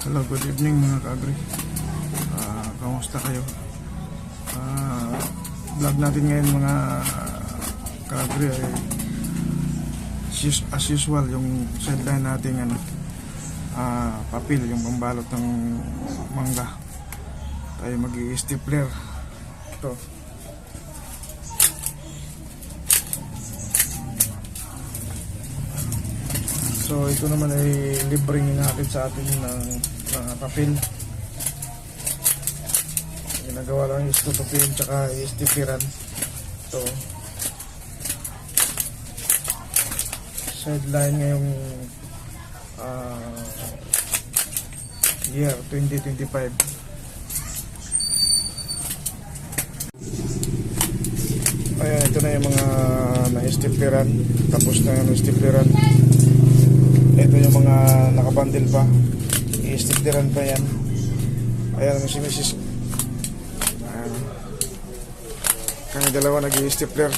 Hello, good evening mga ka-agri. Kamusta kayo? Vlog natin ngayon mga ka-agri ay as usual yung sideline natin papel, yung pambalot ng mangga. Tayo mag-i-stapler ito. So ito naman ay libreng inakit sa atin ng mga papel. Ginagawa lang is tutupin tsaka i-stiperan. Ito sideline ngayong year 2025. Ayan, ito na yung mga na-stiperan. Tapos na yung na-stiperan. Ito yung mga nakabundle pa, i-stiperan pa yan. Ayan si Mrs. Kami dalawa nag-i-stipler.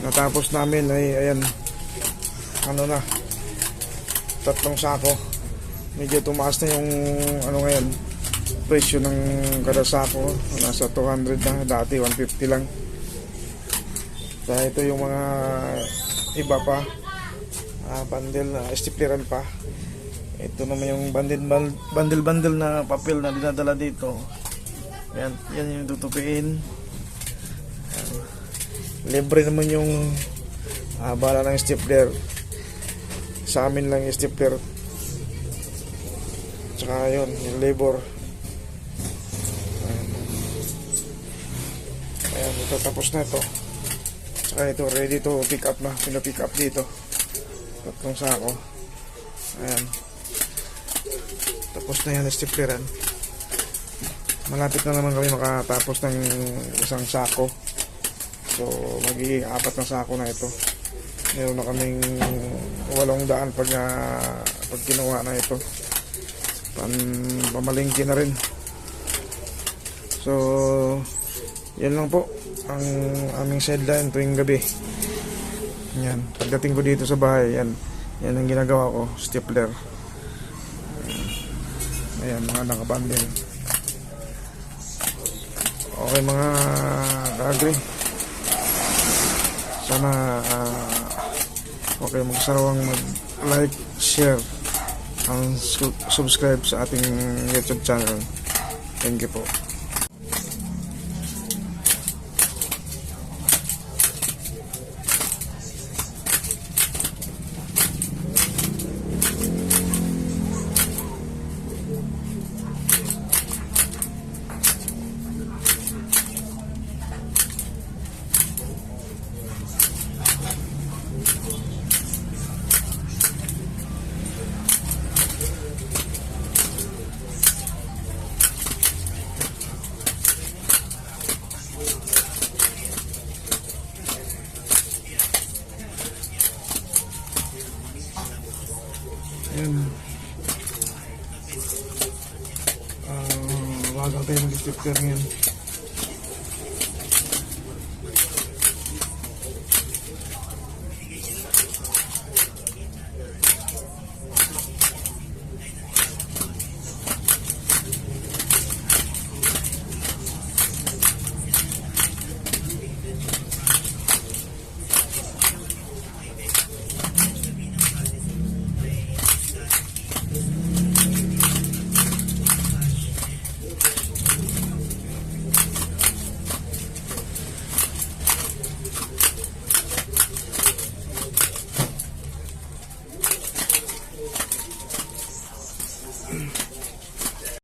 Natapos namin ay ayan, ano na, 3 sako. Medyo tumaas na yung ngayon, presyo ng kada sako. Nasa 200 na, dati 150 lang. Dahil ito yung mga iba pa, bundle na stipleran pa. Ito naman yung bundle na papel na dinadala dito. Yan yung tutupiin. Libre naman yung bala ng stapler. Sa amin lang yung stapler. Tsaka yun, yung labor. Ayan, ito tapos na ito. Tsaka ito ready to pick up na. Pina-pick up dito. 3 sako. Ayan. Tapos na yan na stapleran. Malapit na naman kami makatapos ng 1 sako. So magiging 4 na sako na ito. Meron na kaming 800 pag kinuha na ito. Pamalingki na rin. So yan lang po ang aming sideline tuwing gabi. Yan, pagdating ko dito sa bahay, yan ang ginagawa ko, stapler. Ayan, mga nakabundle. Okay mga ka-agri, sana okay magsarawang mag-like, share and subscribe sa ating YouTube channel. Thank you po. Ayan. Wagang tayo mag-stapler ngayon.